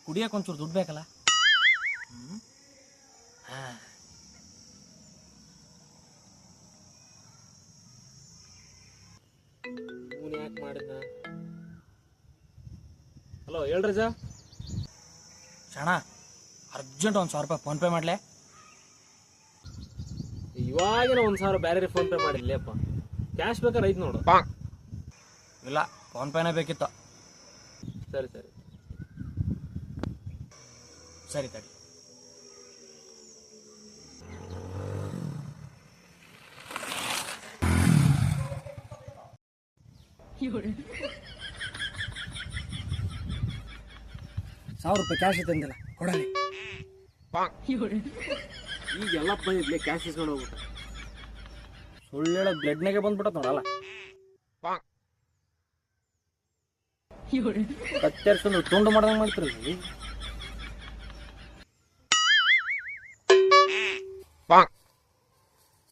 ಕುಡಿಯಕ್ಕೆ ಒಂಚೂರು ದುಡ್ಡು ಬೇಕಲ್ಲ. ಇವನು ಯಾಕೆ ಮಾಡಿದ್ನ? ಹಲೋ ಹೇಳ್ರಜ. ಶಣ ಅರ್ಜೆಂಟ್ 1,000 ರೂಪಾಯಿ ಫೋನ್ ಪೇ ಮಾಡ್ಲೆ. ಇವಾಗಿನ 1,000 ಬೇರೆ ಫೋನ್ ಪೇ ಮಾಡಿರ್ಲಿಪ್ಪ. ಕ್ಯಾಶ್ ಬೇಕಾದ್ರೆ ಐತ್ ನೋಡು. ಇಲ್ಲ ಫೋನ್ ಪೇನೇ ಬೇಕಿತ್ತು. ಸರಿ ಸರಿ ಸರಿ ತಡಿ. ₹1,000 ಕ್ಯಾಶ್ ತಂದಿಲ್ಲ ಕೊಡಲಿ. ಈಗೆಲ್ಲ ಬಂದಿದ್ಲೆ ಕ್ಯಾಶ್ ಇಸ್ಕೊಂಡು ಹೋಗ್ಬಿಟ್ಟ. ಸುಳ್ಳು ಹೇಳೋ ಬ್ಲಡ್ನಾಗೆ ಬಂದ್ಬಿಟ್ಟತ್ ನೋಡಲ್ಲ. ಕತ್ತರಿಸಲು ತುಂಡು ಮಾಡ್ದಂಗೆ ಮಾಡ್ತಿರಲ್ಲ.